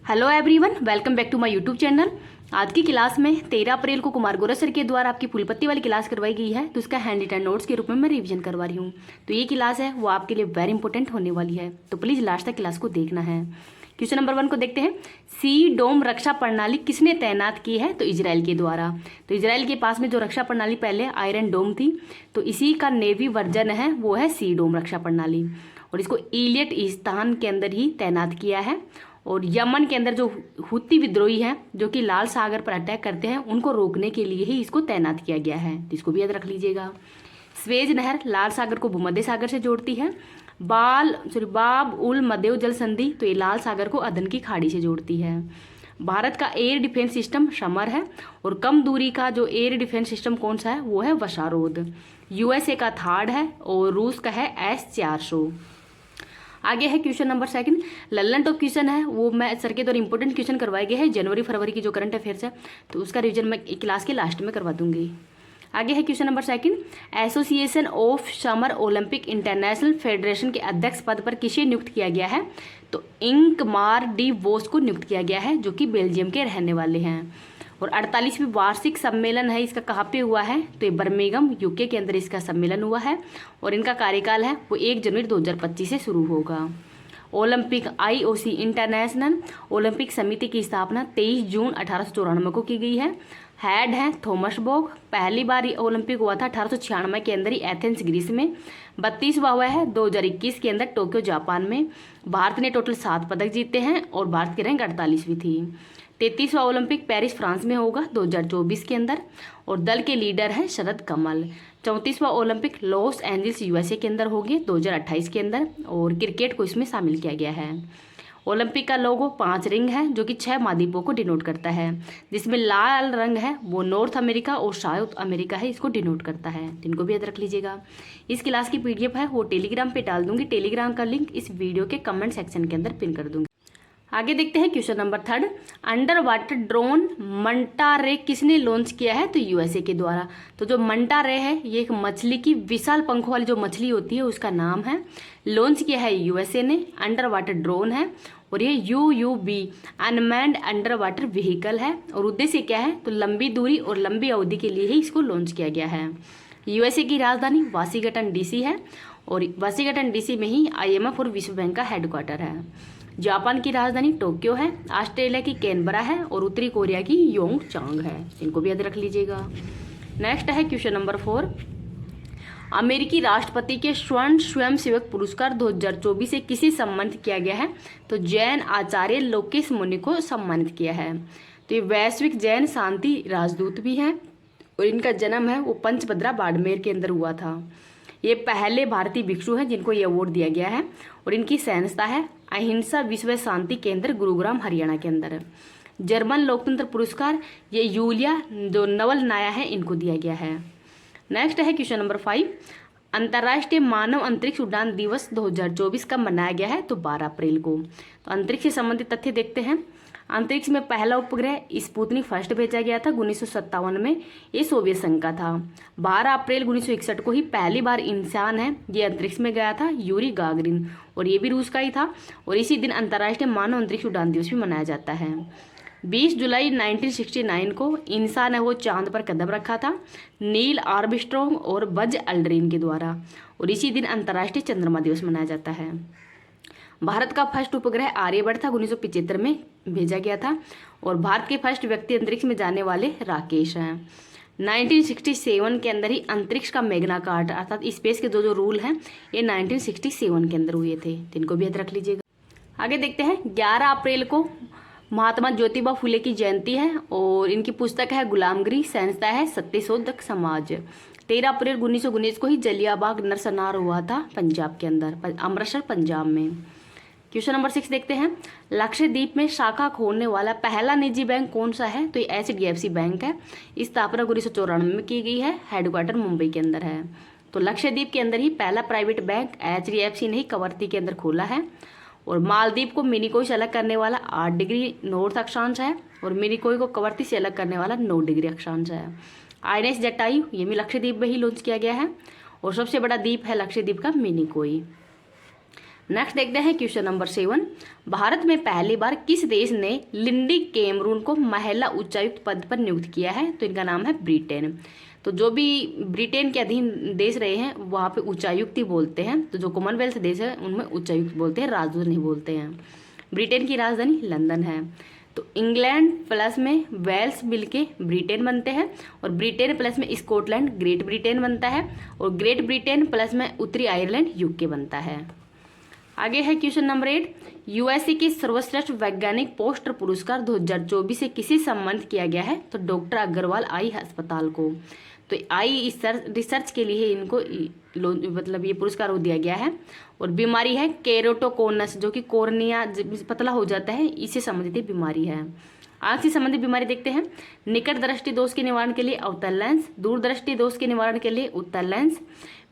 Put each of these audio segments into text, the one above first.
Hello everyone, welcome back to my YouTube channel. आज की class में 13 अप्रैल को कुमार गौरव सर के द्वारा आपकी फुलपत्ती वाली क्लास करवाई गई है, तो उसका हैंड रिटन नोट्स के रूप में मैं रिवीजन करवा रही हूँ। तो ये क्लास है वो आपके लिए वेरी इंपॉर्टेंट होने वाली है, तो प्लीज़ लास्ट तक क्लास को देखना है। क्वेश्चन नंबर 1 को देखते हैं। सी डोम रक्षा प्रणाली किसने तैनात की है? तो इजराइल के द्वारा। तो इजराइल के पास में जो रक्षा प्रणाली पहले आयरन डोम थी, तो इसी का नेवी वर्जन है वो है सी डोम रक्षा प्रणाली, और इसको इलियट स्थान के अंदर ही तैनात किया है। और यमन के अंदर जो हुती विद्रोही हैं जो कि लाल सागर पर अटैक करते हैं, उनको रोकने के लिए ही इसको तैनात किया गया है, तो इसको भी याद रख लीजिएगा। स्वेज नहर लाल सागर को भूमध्य सागर से जोड़ती है। बाब उल मदेव जल संधि, तो ये लाल सागर को अदन की खाड़ी से जोड़ती है। भारत का एयर डिफेंस सिस्टम समर है, और कम दूरी का जो एयर डिफेंस सिस्टम कौन सा है वो है वशारोद। यूएसए का थार्ड है और रूस का है S-400। आगे है question number 2। Lallan top question है वो मैं सर के द्वारा इंपॉर्टेंट क्वेश्चन करवाए गए हैं जनवरी फरवरी की जो करंट अफेयर्स है, तो उसका रिवीजन मैं क्लास के लास्ट में करवा दूंगी। आगे है question number 2। Association of summer Olympic international federation के अध्यक्ष पद पर किसे नियुक्त किया गया है? तो इंकमार डी वोस को नियुक्त किया गया है, जो कि बेल्जियम के रहने वाले हैं। और 48वीं वार्षिक सम्मेलन है इसका कहाँ पे हुआ है? तो ये बर्मिंघम यूके के अंदर इसका सम्मेलन हुआ है, और इनका कार्यकाल है वो 1 जनवरी 2025 से शुरू होगा। ओलंपिक IOC इंटरनेशनल ओलंपिक समिति की स्थापना 23 जून 1894 को की गई है। हेड है थॉमस बॉग। पहली बार ओलंपिक हुआ था 1896 के अंदर ही एथेंस ग्रीस में। 32वां हुआ है 2021 के अंदर टोक्यो जापान में। भारत ने टोटल 7 पदक जीते हैं और भारत की रैंक 48वीं थी। 33वां ओलंपिक पेरिस फ्रांस में होगा 2024 के अंदर, और दल के लीडर हैं शरद कमल। 34वां ओलंपिक लॉस एंजल्स USA के अंदर होगी 2028 के अंदर, और क्रिकेट को इसमें शामिल किया गया है। ओलंपिक का लोगो 5 रिंग है जो कि 6 महाद्वीपों को डिनोट करता है, जिसमें लाल रंग है वो नॉर्थ अमेरिका और साउथ अमेरिका है, इसको डिनोट करता है। इनको भी याद रख लीजिएगा। इस क्लास की PDF है वो टेलीग्राम पे डाल दूंगी, टेलीग्राम का लिंक इस वीडियो के कमेंट सेक्शन के अंदर पिन कर दूंगी। आगे देखते हैं question number 3। Under water drone Mantha रे किसने लॉन्च किया है? तो USA के द्वारा। तो जो मंटा रे है ये एक मछली की विशाल पंखों वाली जो मछली होती है उसका नाम है। लॉन्च किया है USA ने। अंडर वाटर ड्रोन है, और ये UUV unmanned under water vehicle है, और उद्देश्य क्या है? तो लंबी दूरी और लंबी अवधि के लिए ही इसको लॉन्च किया गया है। USA की राजधानी वाशिंगटन DC है, और वाशिंगटन DC में ही IMF और विश्व बैंक का हेडक्वार्टर है। जापान की राजधानी टोक्यो है। ऑस्ट्रेलिया की कैनबरा है, और उत्तरी कोरिया की योंगचांग है। इनको भी याद रख लीजिएगा। नेक्स्ट है क्वेश्चन नंबर 4। अमेरिकी राष्ट्रपति के स्वर्ण स्वयंसेवक पुरस्कार 2024 से किसे सम्मानित किया गया है? तो जैन आचार्य लोकेश मुनि को सम्मानित किया है। तो ये वैश्विक जैन शांति राजदूत भी हैं, और इनका जन्म है वो पंचभद्रा बाड़मेर के अंदर हुआ था। ये पहले भारतीय भिक्षु हैं जिनको ये अवार्ड दिया गया है, और इनकी संस्था है अहिंसा विश्व शांति केंद्र गुरुग्राम हरियाणा के अंदर। जर्मन लोकतंत्र पुरस्कार ये यूलिया जो नवल नाया है इनको दिया गया है। नेक्स्ट है क्वेश्चन नंबर 5। अंतर्राष्ट्रीय मानव अंतरिक्ष उड़ान दिवस 2024 कब मनाया गया है? तो 12 अप्रैल को। तो अंतरिक्ष से संबंधित तथ्य देखते हैं। अंतरिक्ष में पहला उपग्रह स्पुतनिक फर्स्ट भेजा गया था 1957 में, ये सोवियत संघ का था। 12 अप्रैल 1961 को ही पहली बार इंसान है ये अंतरिक्ष में गया था, यूरी गागरिन, और ये भी रूस का ही था। और इसी दिन अंतर्राष्ट्रीय मानव अंतरिक्ष उड़ान दिवस भी मनाया जाता है। 20 जुलाई 1969 को इंसान है वो चांद पर कदम रखा था, नील आर्मस्ट्रॉन्ग और बज अल्ड्रिन के द्वारा, और इसी दिन अंतर्राष्ट्रीय चंद्रमा दिवस मनाया जाता है। भारत का फर्स्ट उपग्रह आर्यभट्ट था 1975 में भेजा गया था, और भारत के फर्स्ट व्यक्ति अंतरिक्ष में जाने वाले राकेश हैं। 1967 के अंदर ही अंतरिक्ष का मैग्ना कार्टा अर्थात स्पेस के जो रूल हैं ये 1967 के अंदर हुए थे, इनको भी याद रख लीजिएगा। आगे देखते हैं। 11 अप्रैल को महात्मा ज्योतिबा फुले की जयंती है, और इनकी पुस्तक है गुलामगिरी, संस्था है सत्यशोधक समाज। 13 अप्रैल 1919 को ही जलियांवाला नरसंहार हुआ था पंजाब के अंदर, अमृतसर पंजाब में। क्वेश्चन नंबर 6 देखते हैं। लक्षद्वीप में शाखा खोलने वाला पहला निजी बैंक कौन सा है? तो ये HDFC बैंक है। इस स्थापना 1994 में की गई है, हेडक्वार्टर मुंबई के अंदर है। तो लक्षद्वीप के अंदर ही पहला प्राइवेट बैंक HDFC ने ही कवरत्ती के अंदर खोला है। और मालदीव को मिनिकोय से अलग करने वाला 8 डिग्री नॉर्थ अक्षांश है, और मिनिकोय को कवरत्ती से अलग करने वाला 9 डिग्री अक्षांश है। INS जटायु ये भी लक्षद्वीप में ही लॉन्च किया गया है, और सबसे बड़ा द्वीप है लक्षद्वीप का मिनिकोय। नेक्स्ट देखते हैं क्वेश्चन नंबर 7। भारत में पहली बार किस देश ने लिंडी कैमरून को महिला उच्चायुक्त पद पर नियुक्त किया है? तो इनका नाम है ब्रिटेन। तो जो भी ब्रिटेन के अधीन देश रहे हैं वहाँ पे उच्चायुक्त ही बोलते हैं। तो जो कॉमनवेल्थ देश है उनमें उच्चायुक्त बोलते हैं, राजदूत नहीं बोलते हैं। ब्रिटेन की राजधानी लंदन है। तो इंग्लैंड प्लस में वेल्स मिलके ब्रिटेन बनते हैं, और ब्रिटेन प्लस में स्कॉटलैंड ग्रेट ब्रिटेन बनता है, और ग्रेट ब्रिटेन प्लस में उत्तरी आयरलैंड यूके बनता है। आगे है क्वेश्चन नंबर 8। यूएसए के सर्वश्रेष्ठ वैज्ञानिक पोस्टर पुरस्कार 2024 से किसे सम्मानित किया गया है? तो डॉक्टर अग्रवाल आई अस्पताल को। तो आई रिसर्च के लिए इनको मतलब ये पुरस्कार वो दिया गया है। और बीमारी है केरोटोकोनस, जो कि कोर्निया पतला हो जाता है, इससे संबंधित बीमारी है। आंख से संबंधित बीमारी देखते हैं। निकट दृष्टि दोष के निवारण के लिए अवतल लेंस, दूर दृष्टि दोष के निवारण के लिए उत्तल लेंस।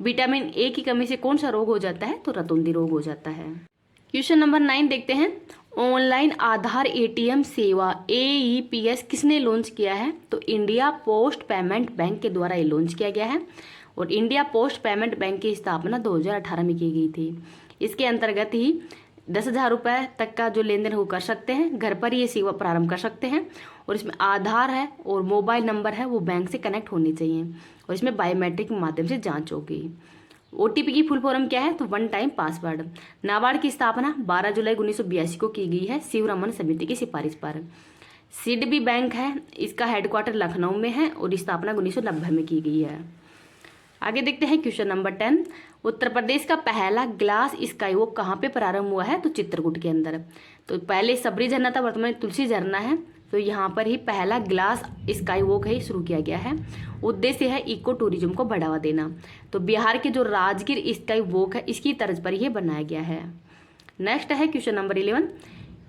विटामिन ए की कमी से कौन सा रोग हो जाता है? तो रतुंधी रोग हो जाता है। क्वेश्चन नंबर 9 देखते हैं। ऑनलाइन आधार एटीएम सेवा AEPS किसने लॉन्च किया है? तो इंडिया पोस्ट पेमेंट बैंक के द्वारा ये लॉन्च किया गया है। और इंडिया पोस्ट पेमेंट बैंक की स्थापना 2018 में की गई थी। इसके अंतर्गत ही 10,000 रुपये तक का जो लेन देन वो कर सकते हैं, घर पर ये सेवा प्रारंभ कर सकते हैं। और इसमें आधार है और मोबाइल नंबर है वो बैंक से कनेक्ट होनी चाहिए, और इसमें बायोमेट्रिक के माध्यम से जांच होगी। OTP की फुल फॉर्म क्या है? तो वन टाइम पासवर्ड। नाबार्ड की स्थापना 12 जुलाई 1982 को की गई है शिवरमन समिति की सिफारिश पर। सिडबी बैंक है, इसका हेडक्वार्टर लखनऊ में है और स्थापना 1990 में की गई है। आगे देखते हैं क्वेश्चन नंबर 10। उत्तर प्रदेश का पहला ग्लास स्काई वॉक कहाँ पे प्रारंभ हुआ है? तो चित्रकूट के अंदर। तो पहले सबरी झरना था, वर्तमान तुलसी झरना है। तो यहाँ पर ही पहला ग्लास स्काई वॉक है शुरू किया गया है। उद्देश्य है इको टूरिज्म को बढ़ावा देना। तो बिहार के जो राजगीर स्काई वॉक है इसकी तर्ज पर यह बनाया गया है। नेक्स्ट है क्वेश्चन नंबर 11।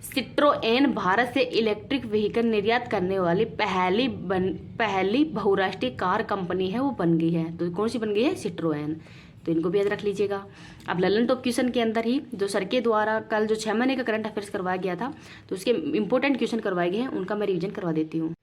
सिट्रोएन भारत से इलेक्ट्रिक व्हीकल निर्यात करने वाली पहली बहुराष्ट्रीय कार कंपनी है, वो बन गई है। तो कौन सी बन गई है? सिट्रोएन। तो इनको भी याद रख लीजिएगा। अब ललन टॉप क्वेश्चन के अंदर ही जो सर के द्वारा कल जो 6 महीने का करंट अफेयर्स करवाया गया था, तो उसके इंपॉर्टेंट क्वेश्चन करवाए गए हैं, उनका मैं रिवीजन करवा देती हूँ।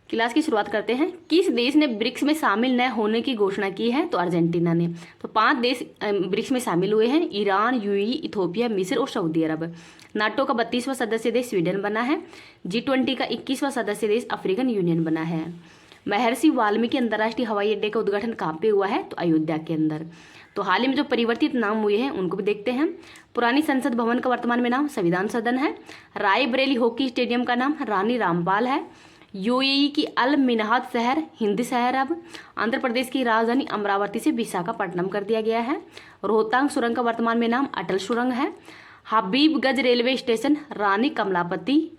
क्लास की शुरुआत करते हैं। किस देश ने ब्रिक्स में शामिल न होने की घोषणा की है? तो अर्जेंटीना ने। तो 5 देश ब्रिक्स में शामिल हुए हैं, ईरान, UAE, इथोपिया, मिस्र और सऊदी अरब। नाटो का 32वां सदस्य देश स्वीडन बना है। G20 का 21वां सदस्य देश अफ्रीकन यूनियन बना है। महर्षि वाल्मीकि अंतर्राष्ट्रीय हवाई अड्डे का उद्घाटन कहाँ पे हुआ है? तो अयोध्या के अंदर। तो हाल ही में जो परिवर्तित नाम हुए हैं उनको भी देखते हैं। पुरानी संसद भवन का वर्तमान में नाम संविधान सदन है। रायबरेली हॉकी स्टेडियम का नाम रानी रामपाल है। UAE की अल मिनहाद शहर हिंदी शहर अब। आंध्र प्रदेश की राजधानी अमरावती से विशाखापट्टनम कर दिया गया है। रोहतांग सुरंग का वर्तमान में नाम अटल सुरंग है। हबीबगंज रेलवे स्टेशन रानी कमलापति।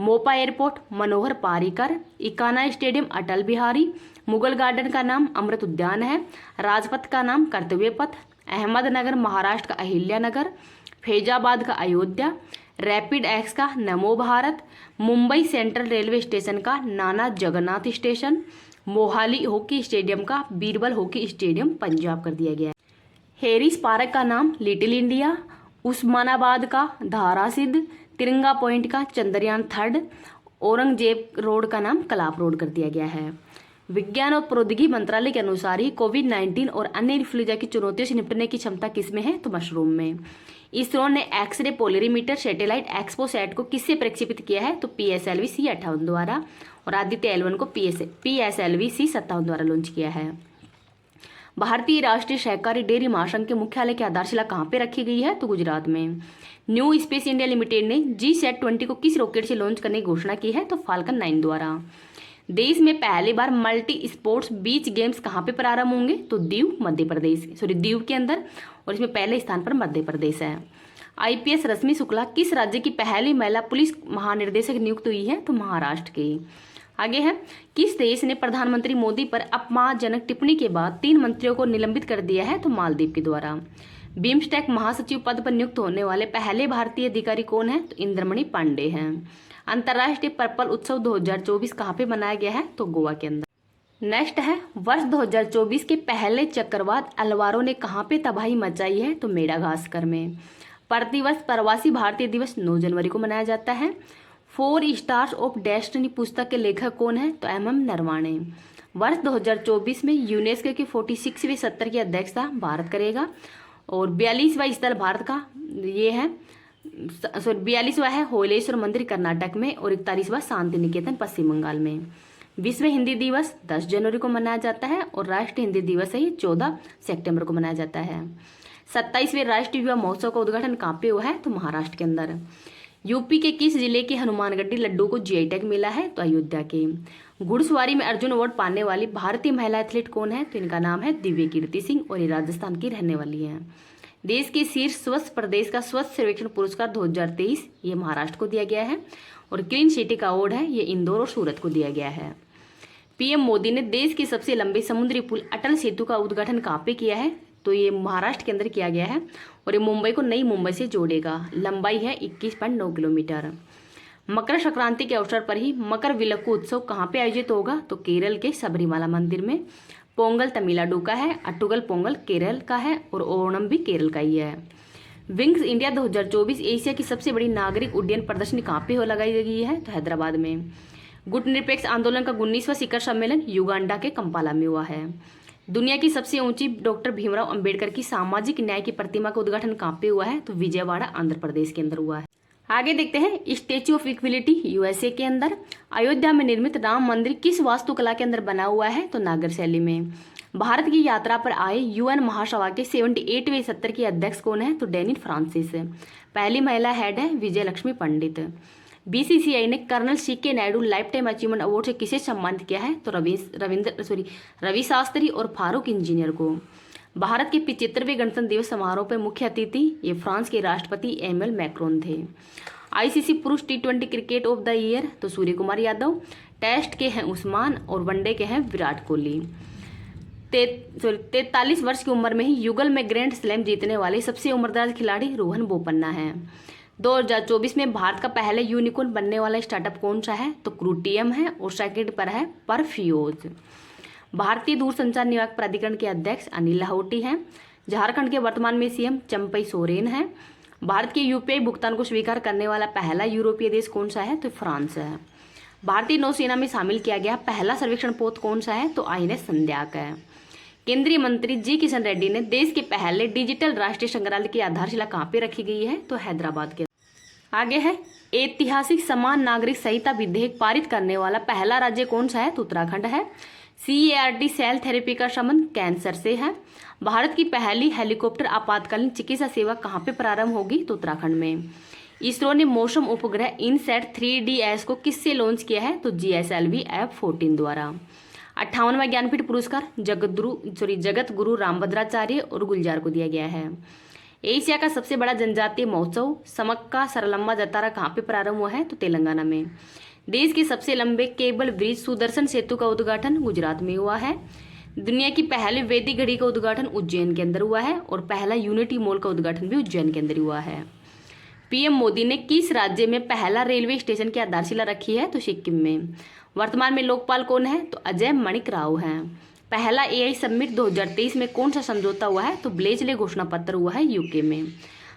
मोपा एयरपोर्ट मनोहर पारीकर। इकाना स्टेडियम अटल बिहारी। मुगल गार्डन का नाम अमृत उद्यान है। राजपथ का नाम कर्तव्य पथ। अहमदनगर महाराष्ट्र का अहिल्या नगर। फैजाबाद का अयोध्या। रैपिड एक्स का नमो Bharat. Mumbai central railway station का नाना Jagannath station. Mohali hockey stadium का बीरबल हॉकी स्टेडियम पंजाब कर दिया गया है। हेरिस पार्क का नाम लिटिल इंडिया। उस्मानाबाद का धारासिद्ध। तिरंगा पॉइंट का चंद्रयान 3। औरंगजेब रोड का नाम कलाप रोड कर दिया गया है। विज्ञान और प्रौद्योगिकी मंत्रालय के अनुसार ही कोविड-19 और अन्य इन्फ्लुएंजा की चुनौतियों से निपटने की क्षमता किसमें है? तो मशरूम में। इसरो ने एक्सरे पोलरीमीटर सैटेलाइट एक्सपोसैट को किससे प्रक्षेपित किया है? तो PSLV C58 द्वारा। और आदित्य L1 को PSLV C57 द्वारा लॉन्च किया है। भारतीय राष्ट्रीय सहकारी डेयरी महासंघ के मुख्यालय की आधारशिला कहाँ पे रखी गई है? तो गुजरात में। न्यू स्पेस इंडिया लिमिटेड ने GSAT-20 को किस रॉकेट से लॉन्च करने की घोषणा की है? तो फाल्कन 9 द्वारा। देश में पहली बार मल्टी स्पोर्ट्स बीच गेम्स कहाँ पे प्रारंभ होंगे? तो दीव मध्य प्रदेश, दीव के अंदर, और इसमें पहले स्थान पर मध्य प्रदेश है। IPS रश्मि शुक्ला किस राज्य की पहली महिला पुलिस महानिर्देशक नियुक्त हुई है? तो महाराष्ट्र की। आगे है, किस देश ने प्रधानमंत्री मोदी पर अपमानजनक टिप्पणी के बाद 3 मंत्रियों को निलंबित कर दिया है? तो मालदीव के द्वारा। बिम्स्टेक महासचिव पद पर नियुक्त होने वाले पहले भारतीय अधिकारी कौन है? तो इंद्रमणि पांडे हैं। अंतर्राष्ट्रीय पर्पल उत्सव 2024 कहाँ पे मनाया गया है? तो गोवा के अंदर। नेक्स्ट है, वर्ष 2024 के पहले चक्रवात अलवारो ने कहाँ पे तबाही मचाई है? तो मेडागास्कर में। प्रतिवर्ष प्रवासी भारतीय दिवस 9 जनवरी को मनाया जाता है। 4 स्टार्स ऑफ डेस्टिनी पुस्तक के लेखक कौन है? तो MM नरवाणे। वर्ष 2024 में यूनेस्को के 46वें सत्र की अध्यक्षता भारत करेगा। और 42वां स्थल भारत का ये है, सॉरी 42वां है होलेश्वर मंदिर कर्नाटक में, और 41वां शांति निकेतन पश्चिम बंगाल में। विश्व हिंदी दिवस 10 जनवरी को मनाया जाता है और राष्ट्रीय हिंदी दिवस है 14 सितंबर को मनाया जाता है। 27वें राष्ट्रीय युवा महोत्सव का उद्घाटन कहाँ पे हुआ है? तो महाराष्ट्र के अंदर। यूपी के किस जिले के हनुमानगढ़ी लड्डू को जीआई टैग मिला है? तो अयोध्या के। घुड़सवारी में अर्जुन अवार्ड पाने वाली भारतीय महिला एथलीट कौन है? तो इनका नाम है दिव्य कीर्ति सिंह और ये राजस्थान की रहने वाली है। देश के शीर्ष स्वच्छ प्रदेश का स्वच्छ सर्वेक्षण पुरस्कार 2023 ये महाराष्ट्र को दिया गया है, और क्लीन सिटी का अवार्ड है ये इंदौर और सूरत को दिया गया है। पीएम मोदी ने देश के सबसे लंबे समुद्री पुल अटल सेतु का उद्घाटन कहाँ पे किया है? तो ये महाराष्ट्र के अंदर किया गया है, और ये मुंबई को नई मुंबई से जोड़ेगा। लंबाई है 21.9 किलोमीटर। मकर संक्रांति के अवसर पर ही मकर विलक्कू उत्सव कहाँ पे आयोजित होगा? तो केरल के सबरीमाला मंदिर में। पोंगल तमिलनाडु का है, अट्टुगल पोंगल केरल का है, और ओणम भी केरल का ही है। विंग्स इंडिया 2024 एशिया की सबसे बड़ी नागरिक उड्डयन प्रदर्शनी कहाँ पे हो लगाई गई है? तो हैदराबाद में। गुट निरपेक्ष आंदोलन का 19वां शिखर सम्मेलन युगांडा के कंपाला में हुआ है। दुनिया की सबसे ऊंची डॉक्टर भीमराव अंबेडकर की सामाजिक न्याय की प्रतिमा का उद्घाटन कहाँ पे हुआ है? तो विजयवाड़ा आंध्र प्रदेश के अंदर हुआ है। आगे देखते हैं स्टैच्यू ऑफ इक्विलिटी यूएसए के अंदर। अयोध्या में निर्मित राम मंदिर किस वास्तुकला के अंदर बना हुआ है? तो नागर शैली में। भारत की यात्रा पर आए यूएन महासभा के 78वें सत्र के अध्यक्ष कौन है? तो डेनिस फ्रांसिस। पहली महिला हेड है विजय लक्ष्मी पंडित। बीसीसीआई ने colonel CK Naidu lifetime achievement award से किसे सम्मानित किया है? तो रवि शास्त्री और फारूक इंजीनियर को। भारत के 75वें गणतंत्र दिवस समारोह पर मुख्य अतिथि ये फ्रांस के राष्ट्रपति एमएल मैक्रोन थे। आईसीसी पुरुष T20 cricket of the year तो सूर्य कुमार यादव। टेस्ट के हैं उस्मान और वनडे के हैं विराट कोहली। 43 वर्ष की उम्र में ही युगल में ग्रैंड स्लैम जीतने वाले सबसे उम्रदराज खिलाड़ी रोहन बोपन्ना है। 2024 में भारत का पहले यूनिकॉर्न बनने वाला स्टार्टअप कौन सा है? तो क्रूटियम है, और सेकंड पर है परफ्यूज। भारतीय दूरसंचार नियामक प्राधिकरण के अध्यक्ष अनिल लाहौटी हैं। झारखंड के वर्तमान में सीएम चंपई सोरेन है। भारत के यूपीआई भुगतान को स्वीकार करने वाला पहला यूरोपीय देश कौन सा है? तो फ्रांस है। भारतीय नौसेना में शामिल किया गया पहला सर्वेक्षण पोत कौन सा है? तो आईएनएस संध्याक है। केंद्रीय मंत्री जी किशन रेड्डी ने देश के पहले डिजिटल राष्ट्रीय संग्रहालय की आधारशिला कहाँ पे रखी गई है? तो हैदराबाद के। आगे है ऐतिहासिक समान नागरिक संहिता विधेयक पारित करने वाला पहला राज्य कौन सा है? तो उत्तराखंड है। CAR-T सेल थेरेपी का संबंध कैंसर से है। भारत की पहली हेलीकॉप्टर आपातकालीन चिकित्सा सेवा कहाँ पे प्रारंभ होगी? तो उत्तराखंड में। इसरो ने मौसम उपग्रह इनसैट 3DS को किससे लॉन्च किया है? तो GSLV F-14 द्वारा। 58वां ज्ञानपीठ पुरस्कार जगत गुरु रामभद्राचार्य और गुलजार को दिया गया है। एशिया का सबसे बड़ा जनजातीय महोत्सव समक्का सरलम्मा जतारा कहाँ पे प्रारंभ हुआ है? तो तेलंगाना में। देश के सबसे लंबे केबल ब्रिज सुदर्शन सेतु का उद्घाटन गुजरात में हुआ है। दुनिया की पहली वैदिक घड़ी का उद्घाटन उज्जैन के अंदर हुआ है, और पहला यूनिटी मॉल का उद्घाटन भी उज्जैन के अंदर हुआ है। पीएम मोदी ने किस राज्य में पहला रेलवे स्टेशन की आधारशिला रखी है? तो सिक्किम में। वर्तमान में लोकपाल कौन है? तो अजय मणिक राव हैं। पहला AI समिट 2023 में कौन सा समझौता हुआ है? तो ब्लेजले घोषणा पत्र हुआ है यूके में।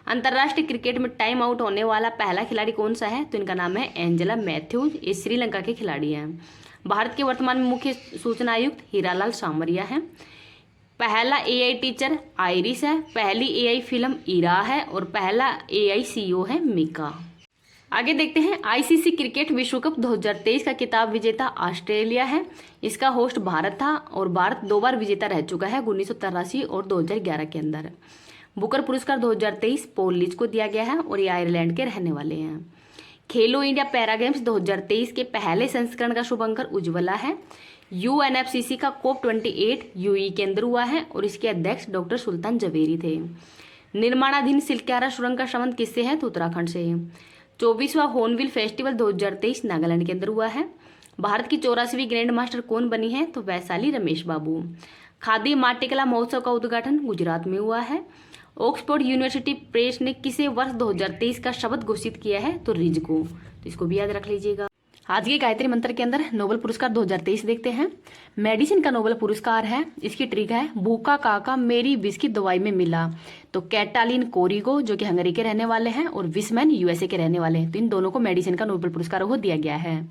अंतर्राष्ट्रीय क्रिकेट में टाइम आउट होने वाला पहला खिलाड़ी कौन सा है? तो इनका नाम है एंजेला मैथ्यूज। ये श्रीलंका के खिलाड़ी हैं। भारत के वर्तमान में मुख्य सूचना आयुक्त हीरालाल सामरिया हैं। पहला AI टीचर आइरिस है। पहली AI फिल्म इरा है, और पहला AI CEO है मिका। आगे देखते हैं ICC क्रिकेट विश्व कप 2023 का खिताब विजेता ऑस्ट्रेलिया है। इसका होस्ट भारत था, और भारत 2 बार विजेता रह चुका है 1983 और 2011 के अंदर। बुकर पुरस्कार 2023 पॉल लीच को दिया गया है, और ये आयरलैंड के रहने वाले हैं। खेलो इंडिया पैरा गेम्स 2023 के पहले संस्करण का शुभंकर उज्ज्वला है। UNFCCC का COP28 UAE के अंदर हुआ है, और इसके अध्यक्ष डॉक्टर सुल्तान जवेरी थे। निर्माणाधीन सिल्क्यारा सुरंग का संबंध किससे है? तो उत्तराखंड से। 24वां हॉर्नबिल फेस्टिवल 2023 नागालैंड के अंदर हुआ है। भारत की 84वीं ग्रैंड मास्टर कौन बनी है? तो वैशाली रमेश बाबू। खादी माटीकला महोत्सव का उद्घाटन गुजरात में हुआ है। ऑक्सफोर्ड यूनिवर्सिटी प्रेस ने किसे वर्ष 2023 का शब्द घोषित किया है? तो रिज को। तो इसको भी याद रख लीजिएगा। आज के गायत्री मंत्र के अंदर नोबेल पुरस्कार 2023 देखते हैं। मेडिसिन का नोबेल पुरस्कार है, इसकी ट्रिक है भूखा काका मेरी विष की दवाई में मिला। तो कैटालिन कोरिगो जो कि हंगरी के रहने वाले हैं, और विसमैन USA के रहने वाले हैं। तो इन दोनों को मेडिसिन का नोबेल पुरस्कार वो दिया गया है।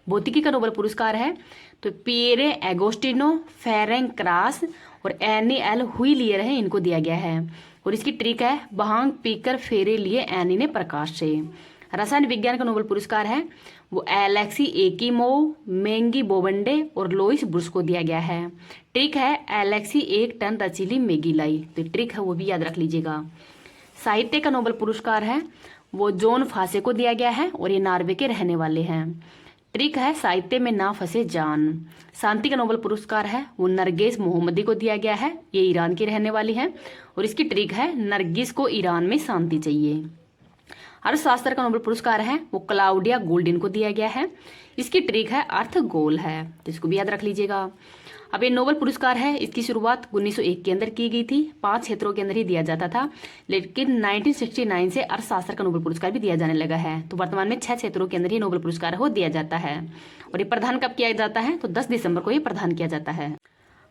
भौतिकी का नोबेल पुरस्कार है तो पिएरे एगोस्टिनो, फेरेंग क्रास और NAL हुईलियर है, इनको दिया गया है। और इसकी ट्रिक है भांग पीकर फेरे लिए एनी ने प्रकाश से। रसायन विज्ञान का नोबेल पुरस्कार है वो एलेक्सी एकिमोव, मेंगी बोवंडे और लोइस ब्रुश को दिया गया है। ट्रिक है एलेक्सी 1 टन रचीली मैगी लाई, तो ट्रिक है वो भी याद रख लीजिएगा। साहित्य का नोबेल पुरस्कार है वो जॉन फासे को दिया गया है और ये नॉर्वे के रहने वाले हैं। ट्रिक है साहित्य में ना फंसे जान। शांति का नोबेल पुरस्कार है वो नरगिस मोहम्मदी को दिया गया है, ये ईरान की रहने वाली है और इसकी ट्रिक है नरगिस को ईरान में शांति चाहिए। अर्थशास्त्र का नोबेल पुरस्कार है वो क्लाउडिया गोल्डिन को दिया गया है, इसकी ट्रिक है अर्थ गोल है, तो इसको भी याद रख लीजिएगा। अब ये नोबेल पुरस्कार है इसकी शुरुआत 1901 के अंदर की गई थी, 5 क्षेत्रों के अंदर ही दिया जाता था, लेकिन 1969 से अर्थशास्त्र का नोबेल पुरस्कार भी दिया जाने लगा है। तो वर्तमान में 6 क्षेत्रों के अंदर ही नोबेल पुरस्कार हो दिया जाता है और ये प्रदान कब किया जाता है, तो 10 दिसंबर को ये प्रदान किया जाता है।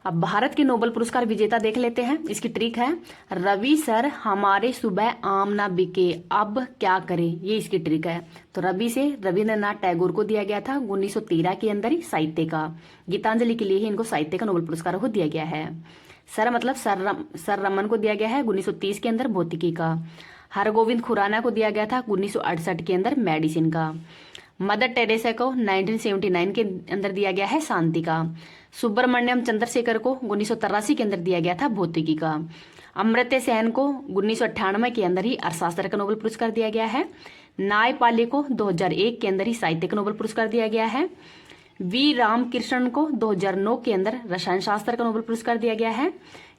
अब भारत के नोबेल पुरस्कार विजेता देख लेते हैं। इसकी ट्रिक है रवि सर हमारे सुबह आम ना बिके अब क्या करें, ये इसकी ट्रिक है। तो रवि से रविंद्रनाथ टैगोर को दिया गया था 1913 के अंदर ही साहित्य का। गीतांजलि के लिए ही इनको साहित्य का नोबेल पुरस्कार को दिया गया है। सर मतलब सर रमन को दिया गया है 1930 के अंदर भौतिकी का। हरगोविंद खुराना को दिया गया था 1968 के अंदर मेडिसिन का। मदर टेरेसा को 1979 के अंदर दिया गया है शांति का। सुब्रमण्यम चंद्रशेखर को 1983 के अंदर दिया गया था भौतिकी का। अमर्त्य सेन को 1998 के अंदर ही अर्थशास्त्र का नोबेल पुरस्कार दिया गया है। नायपाली को 2001 के अंदर ही साहित्य का नोबेल पुरस्कार दिया गया है। वी रामकृष्णन को 2009 के अंदर रसायन शास्त्र का नोबेल पुरस्कार दिया गया है।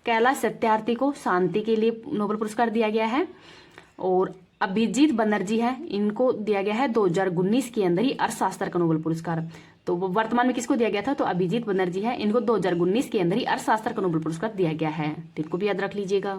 कैलाश सत्यार्थी को शांति के लिए नोबेल पुरस्कार दिया गया है और अभिजीत बनर्जी है इनको दिया गया है 2019 के अंदर ही अर्थशास्त्र का नोबेल पुरस्कार। तो वर्तमान में किसको दिया गया था, तो अभिजीत बनर्जी है, इनको 2019 के अंदर ही अर्थशास्त्र का नोबेल पुरस्कार दिया गया है, तो इनको भी याद रख लीजिएगा।